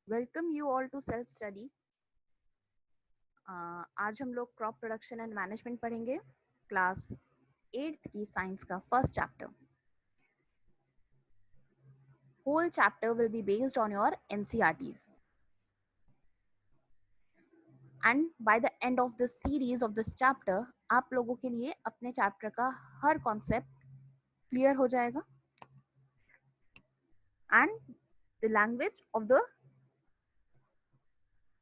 Welcome you all to self study. आज हम लोग क्रॉप प्रोडक्शन एंड मैनेजमेंट पढ़ेंगे। क्लास 8th की साइंस का first chapter. Whole chapter will be based on your NCERTs and by the end of this series of this chapter आप लोगों के लिए अपने चैप्टर का हर कॉन्सेप्ट क्लियर हो जाएगा and the language of the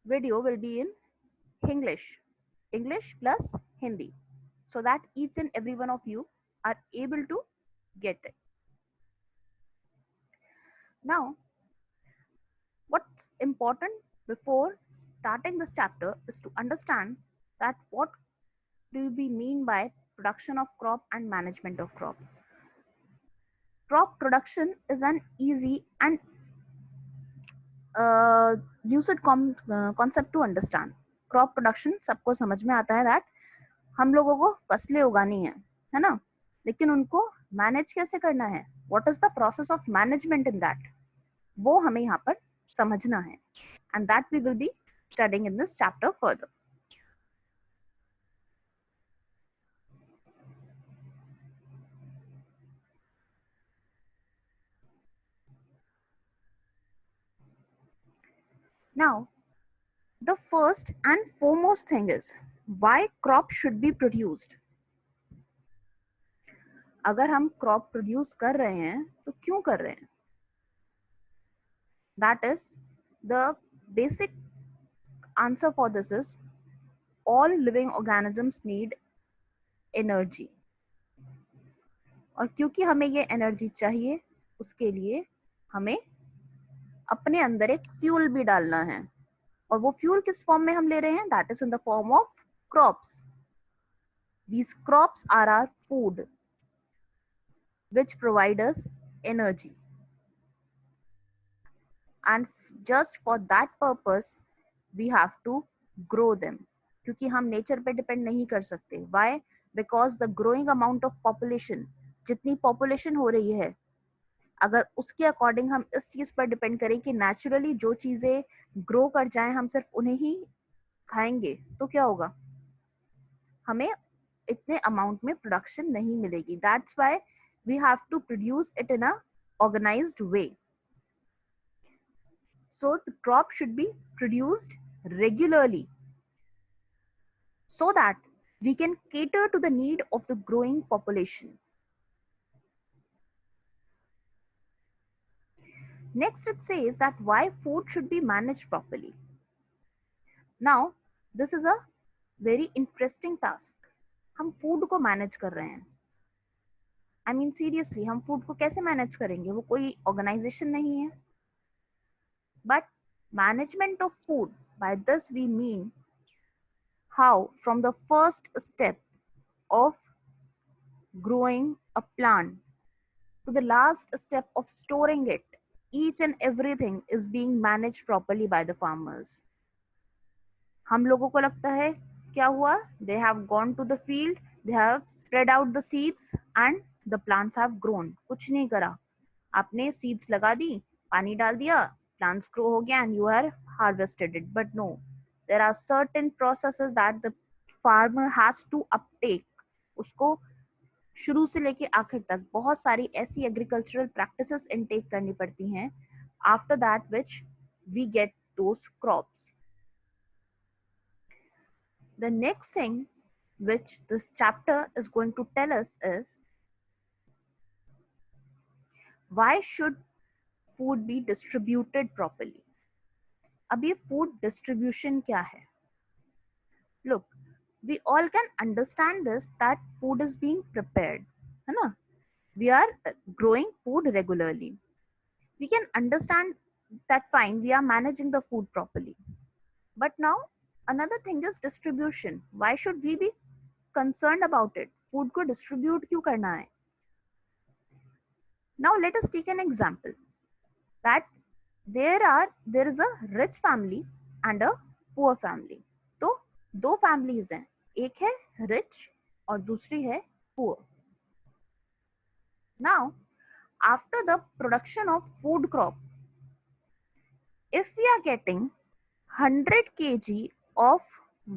video will be in English plus Hindi, so that each and every one of you are able to get it. Now, what's important before starting this chapter is to understand that what do we mean by production of crop and management of crop. Crop production is an easy and lucid concept to understand. Crop production सबको समझ में आता है that हम लोगों को फसलें उगानी है ना, लेकिन उनको मैनेज कैसे करना है, what is the process of management in that, वो हमें यहाँ पर समझना है and that we will be studying in this chapter further. Now, the first and foremost thing is why crop should be produced. अगर हम क्रॉप प्रोड्यूस कर रहे हैं तो क्यों कर रहे हैं? That is the basic answer for this is all living organisms need energy. और क्योंकि हमें ये एनर्जी चाहिए, उसके लिए हमें अपने अंदर एक फ्यूल भी डालना है, और वो फ्यूल किस फॉर्म में हम ले रहे हैं? That is in the form of crops. These crops are our food which provide us energy, and just for that purpose we have to grow them. क्योंकि हम नेचर पे डिपेंड नहीं कर सकते. Why? Because the growing amount of population, जितनी population हो रही है, अगर उसके अकॉर्डिंग हम इस चीज पर डिपेंड करें कि नेचुरली जो चीजें ग्रो कर जाएं हम सिर्फ उन्हें ही खाएंगे, तो क्या होगा? हमें इतने अमाउंट में प्रोडक्शन नहीं मिलेगी. That's why we have to produce it in a organised way. So the crop should be produced regularly so that we can cater to the need of the growing population. Next, it says that why food should be managed properly. Now, this is a very interesting task. हम food को manage कर रहे हैं. I mean seriously, हम food को कैसे manage करेंगे? वो कोई ऑर्गेनाइजेशन नहीं है. But management of food, by this we mean how from the first step of growing a plant to the last step of storing it, each and everything is being managed properly by the farmers. हम लोगों को लगता है क्या हुआ? They have gone to the field, they have spread out the seeds and the plants have grown. कुछ नहीं करा, आपने seeds लगा दी, पानी डाल दिया, plants grow हो गया and you are harvested it. But no, there are certain processes that the farmer has to uptake. उसको शुरू से लेके आखिर तक बहुत सारी ऐसी एग्रीकल्चरल प्रैक्टिसेस इनटेक करनी पड़ती हैं, after that which we get those crops. The next thing which this chapter is going to tell us is why should food be distributed properly. अब ये food distribution क्या है? Look, we all can understand this that food is being prepared, है ना? We are growing food regularly. We can understand that fine, we are managing the food properly. But now another thing is distribution. Why should we be concerned about it? Food को distribute क्यों करना है? Now let us take an example that there is a rich family and a poor family. तो दो families हैं, एक है rich और दूसरी है poor. Now after the production of food crop, If we are getting 100 kg of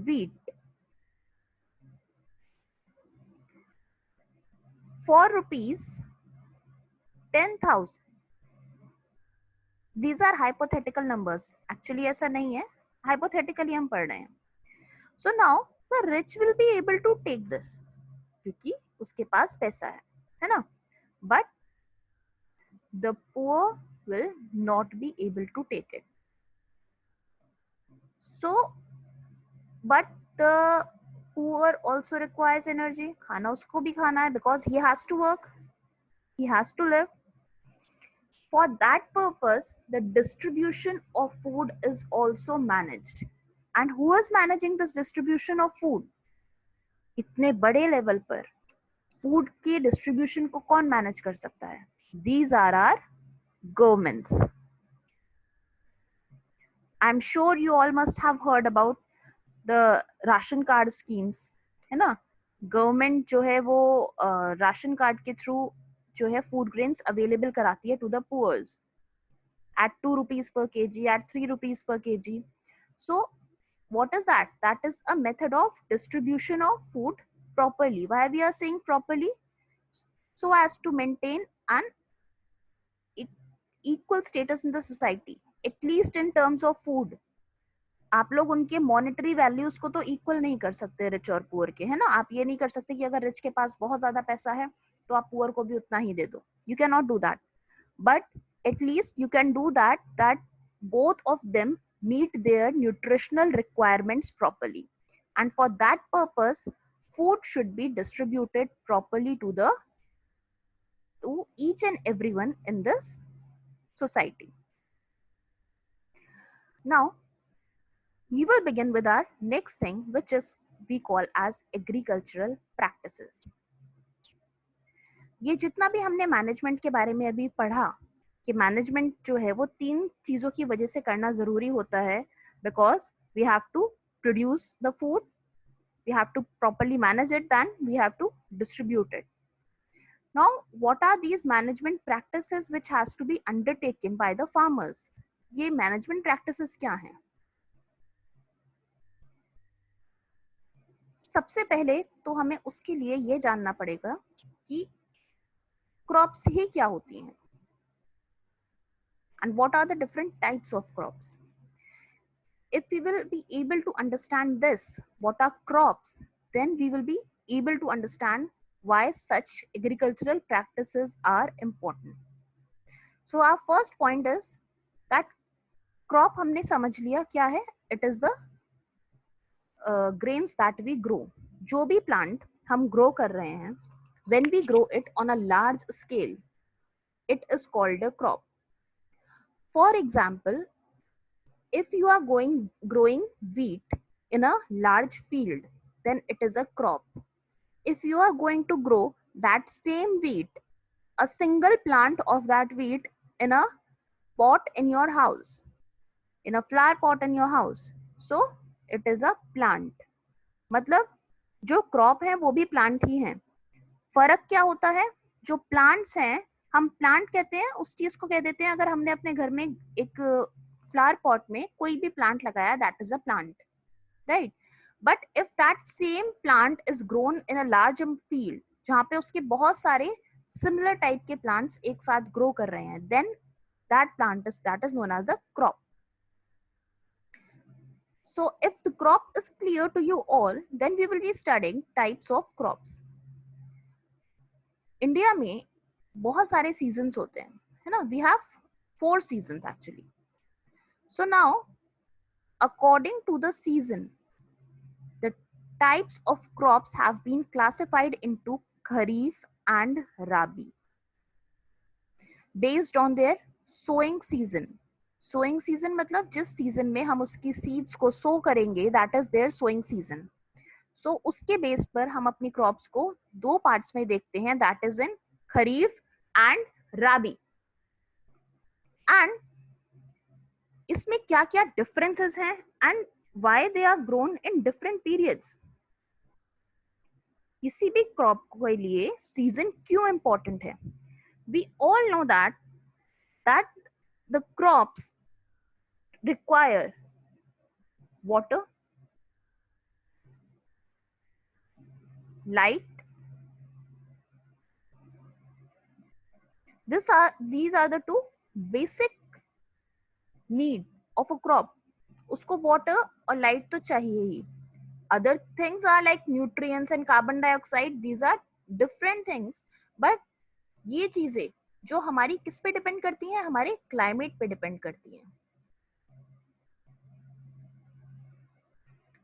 wheat for rupees 10,000, these are hypothetical numbers. Actually ऐसा नहीं है, hypothetically हम पढ़ रहे हैं. So now the rich will be able to take this क्योंकि उसके पास पैसा है ना? But the poor will not be able to take it. So, but the poor also requires energy. खाना उसको भी खाना है because he has to work, he has to live. For that purpose, the distribution of food is also managed. And who is managing this distribution of food? इतने बड़े level पर food के distribution को कौन मैनेज कर सकता है? These are our governments. I'm sure you all must have heard about the ration card schemes, है ना? गवर्नमेंट जो है वो राशन कार्ड के थ्रू जो है फूड ग्रेन्स अवेलेबल कराती है to the poors at 2 rupees per kg, at 3 rupees per kg. So what is that? That is a method of distribution of food properly. Why we are saying properly? So as to maintain an equal status in the society, at least in terms of food. आप लोग उनके monetary values को तो equal नहीं कर सकते rich और poor के, है ना? आप ये नहीं कर सकते कि अगर रिच के पास बहुत ज्यादा पैसा है तो आप पुअर को भी उतना ही दे दो. You can not do that. But at least you can do that both of them meet their nutritional requirements properly, and for that purpose food should be distributed properly to each and everyone in this society. Now we will begin with our next thing, which is we call as agricultural practices. ये जितना भी हमने management के बारे में अभी पढ़ा कि मैनेजमेंट जो है वो 3 चीजों की वजह से करना जरूरी होता है. Because we have to produce the food, we have to properly manage it, then we have to distribute it. Now what are these management practices which has to be undertaken by the farmers? ये management practices क्या हैं? सबसे पहले तो हमें उसके लिए ये जानना पड़ेगा कि क्रॉप्स ही क्या होती हैं and what are the different types of crops. If we will be able to understand this, what are crops, then we will be able to understand why such agricultural practices are important. So our first point is that crop हमने समझ लिया क्या है. It is the grains that we grow. जो भी plant हम grow कर रहे हैं, when we grow it on a large scale, it is called a crop. For example, if you are growing wheat in a large field, then it is a crop. If you are going to grow that same wheat, a single plant of that wheat in a pot in your house, in a flower pot in your house, so it is a plant. मतलब जो crop है वो भी plant ही है. फर्क क्या होता है? जो plants हैं हम प्लांट कहते हैं, उस चीज को कह देते हैं अगर हमने अपने घर में एक फ्लावर पॉट में कोई भी प्लांट लगाया, that is a plant, right? But if that same plant is grown in a large field जहां पे उसके बहुत सारे सिमिलर टाइप के प्लांट्स एक साथ ग्रो कर रहे हैं, then that is known as the crop. So if the crop is clear to you all, then we will be studying types of crops. India में बहुत सारे सीजन्स होते हैं, है ना? We have 4 seasons actually. So now according to the season, the types of crops have been classified into kharif and rabi based on their sowing season. Sowing season मतलब जिस season में हम उसकी सीड्स को सो करेंगे, that is their sowing season. So उसके base पर हम अपनी क्रॉप्स को 2 पार्ट्स में देखते हैं, that is in kharif and rabi. And इसमें क्या क्या डिफरेंसेस हैं and why they are grown in different periods. किसी भी क्रॉप के लिए सीजन क्यों इंपॉर्टेंट है? We all know that the crops require water, light. These are the two basic need of a crop. उसको water और light तो चाहिए ही. Other things are like nutrients and carbon dioxide. These are different things. But ये चीजें जो हमारी किस पे डिपेंड करती हैं, हमारे क्लाइमेट पे डिपेंड करती हैं.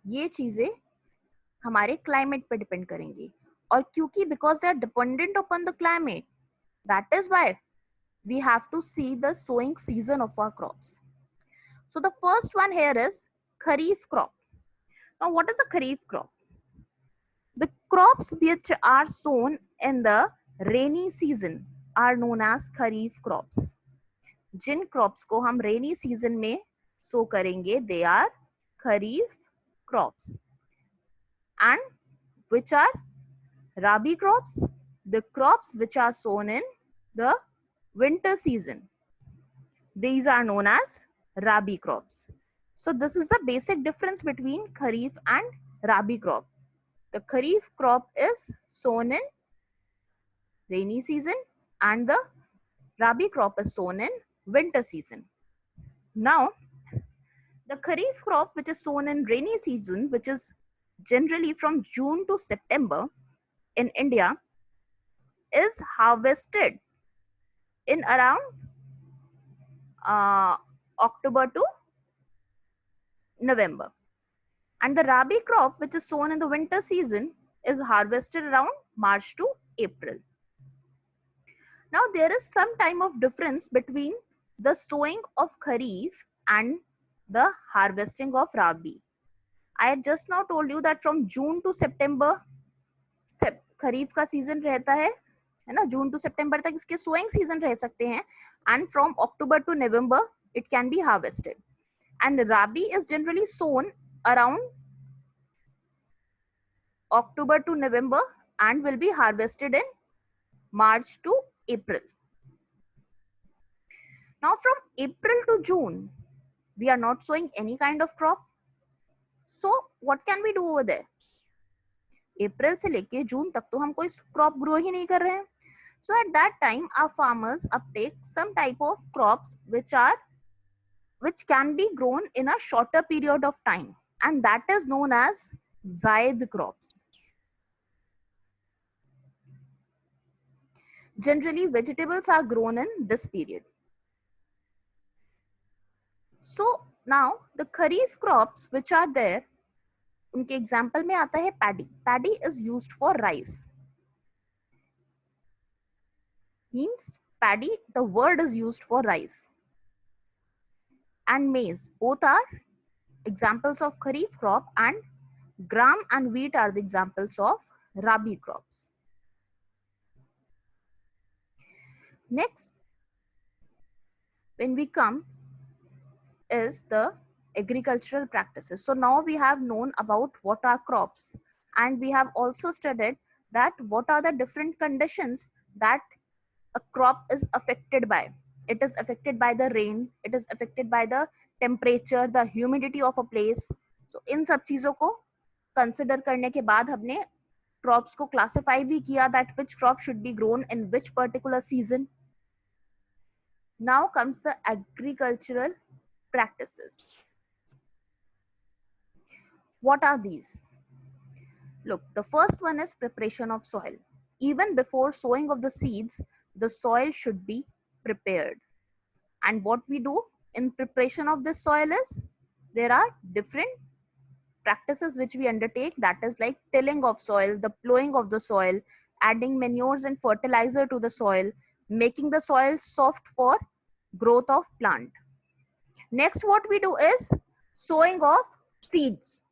ये चीजें हमारे क्लाइमेट पे डिपेंड करेंगी. और क्योंकि because they are dependent upon the climate, that is why we have to see the sowing season of our crops. So the first one here is Kharif crop. Now what is a Kharif crop? The crops which are sown in the rainy season are known as Kharif crops. Jin crops को हम rainy season में sow करेंगे, they are Kharif crops. And which are Rabi crops? The crops which are sown in the winter season. These are known as Rabi crops. So this is the basic difference between Kharif and Rabi crop. The Kharif crop is sown in rainy season and the Rabi crop is sown in winter season. Now, the Kharif crop which is sown in rainy season, which is generally from June to September in India, is harvested in around October to November. And the Rabi crop, which is sown in the winter season, is harvested around March to April. Now, there is some time of difference between the sowing of Kharif and the harvesting of Rabi. I had just now told you that from June to September, खरीफ का season रहता है ना, जून to सितंबर तक इसके sowing season रह सकते हैं. And from October to November it can be harvested. And rabi is generally sown around October to November and will be harvested in March to April. Now from April to June, we are not sowing any kind of crop. So what can we do over there? April से लेके जून तक तो हम कोई crop grow ही नहीं कर रहे हैं. So at that time, our farmers uptake some type of crops which can be grown in a shorter period of time, and that is known as Zaid crops. Generally, vegetables are grown in this period. So now the Kharif crops which are there, उनके example में आता है paddy. Paddy is used for rice. Means paddy, the word is used for rice. And maize, both are examples of Kharif crop, and gram and wheat are the examples of Rabi crops. Next, when we come is the agricultural practices. So now we have known about what are crops, and we have also studied that what are the different conditions that a crop is affected by. It is affected by the rain, it is affected by the temperature, the humidity of a place. So इन सब चीजों को consider करने के बाद हमने crops को classify भी किया that which crop should be grown in which particular season. Now comes the agricultural practices. What are these? Look, the first one is preparation of soil. Even before sowing of the seeds, the soil should be prepared. And what we do in preparation of this soil is, there are different practices which we undertake, that is like tilling of soil, the plowing of the soil, adding manures and fertilizer to the soil, making the soil soft for growth of plant. Next, what we do is sowing of seeds.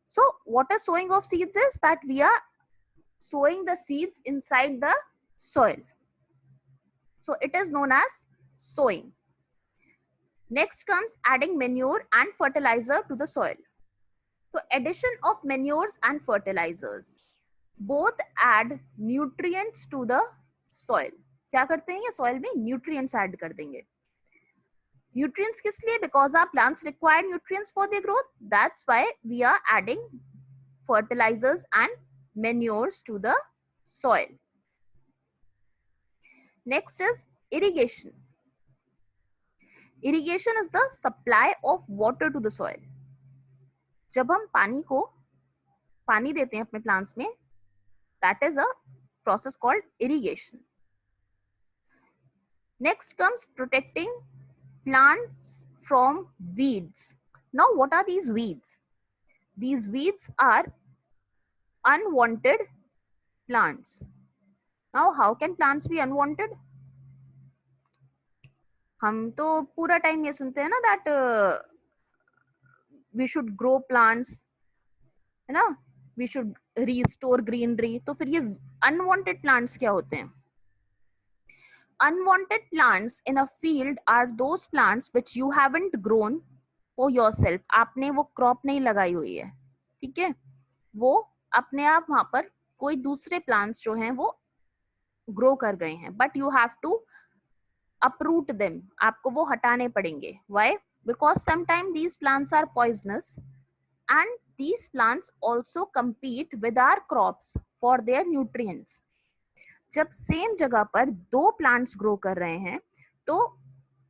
So what is sowing of seeds is that we are sowing the seeds inside the soil. So it is known as sowing. Next comes adding manure and fertilizer to the soil. So addition of manures and fertilizers both add nutrients to the soil. क्या करते हैं ये soil में nutrients add कर देंगे. Nutrients किस लिए? Because our plants require nutrients for their growth. That's why we are adding fertilizers and manures to the soil. Next is irrigation. Irrigation is the supply of water to the soil. जब हम पानी देते हैं अपने plants में, that is a process called irrigation. Next comes protecting plants from weeds. Now, what are these weeds? These weeds are unwanted plants. Now, how can plants be unwanted? हम तो पूरा टाइम ये सुनते हैं ना that we should grow plants, है ना, we should restore greenery. तो फिर ये unwanted plants क्या होते हैं? Unwanted plants in a field are those plants which you haven't grown for yourself. आपने वो क्रॉप नहीं लगाई हुई है, ठीक है, वो अपने आप वहां पर कोई दूसरे प्लांट्स जो हैं वो ग्रो कर गए हैं, but you have to uproot them. आपको वो हटाने पड़ेंगे. Why? Because sometimes these plants are poisonous and these plants also compete with our crops for their nutrients. जब सेम जगह पर दो प्लांट्स ग्रो कर रहे हैं तो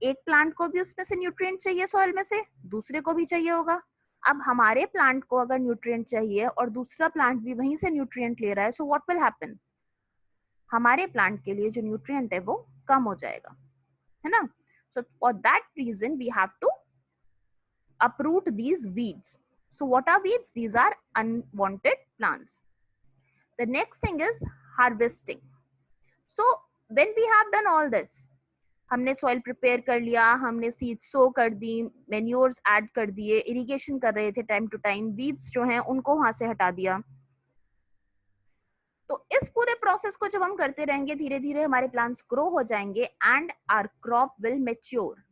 एक प्लांट को भी उसमें से न्यूट्रिएंट चाहिए सॉइल में से, दूसरे को भी चाहिए होगा. अब हमारे प्लांट को अगर न्यूट्रिएंट चाहिए और दूसरा प्लांट भी वहीं से न्यूट्रिएंट ले रहा है, सो व्हाट विल हैपन? हमारे प्लांट के लिए जो न्यूट्रिएंट है वो कम हो जाएगा, है ना. So for that reason we have to uproot these weeds. So what are weeds? These are unwanted plants. The next thing is harvesting. So when we have done all this, हमने soil prepare कर लिया, हमने seeds सो कर दी, manures add कर दिए, irrigation कर रहे थे टाइम टू टाइम, वीड्स जो हैं उनको वहां से हटा दिया. तो इस पूरे प्रोसेस को जब हम करते रहेंगे, धीरे धीरे हमारे प्लांट्स ग्रो हो जाएंगे and our crop will mature.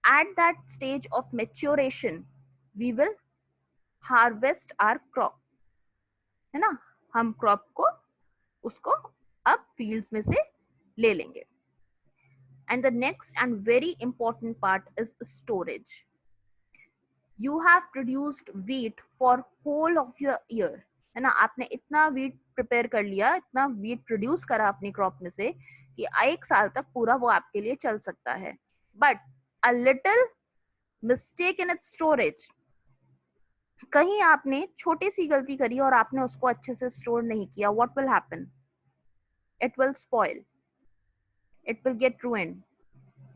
At that stage of maturation, we will harvest our crop, है ना. हम क्रॉप को उसको अब फील्ड्स में से ले लेंगे. And the next and very important part is storage. You have produced wheat for whole of your year, है ना. आपने इतना wheat प्रिपेयर कर लिया, इतना wheat प्रोड्यूस करा अपनी क्रॉप में से कि एक साल तक पूरा वो आपके लिए चल सकता है. But a little mistake in its storage, कहीं आपने छोटी सी गलती करी और आपने उसको अच्छे से स्टोर नहीं किया, what will happen? It will spoil, it will get ruined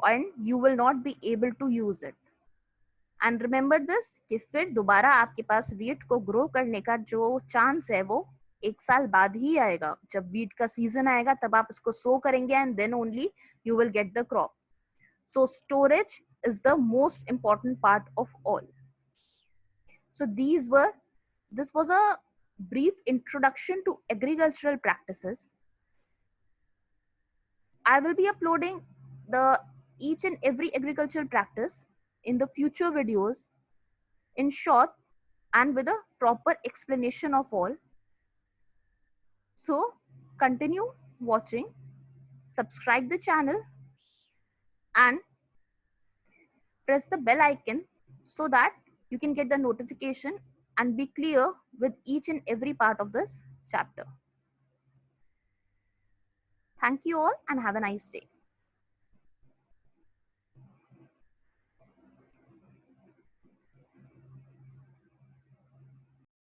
and you will not be able to use it. And remember this कि फिर दोबारा आपके पास वीट को ग्रो करने का जो चांस है वो एक साल बाद ही आएगा. जब वीट का सीजन आएगा तब आप उसको सो करेंगे and then only you will get the crop. So storage is the most important part of all. So this was a brief introduction to agricultural practices. I will be uploading each and every agricultural practice in the future videos in short and with a proper explanation of all. So continue watching, subscribe the channel and press the bell icon so that you can get the notification and be clear with each and every part of this chapter. Thank you all and have a nice day.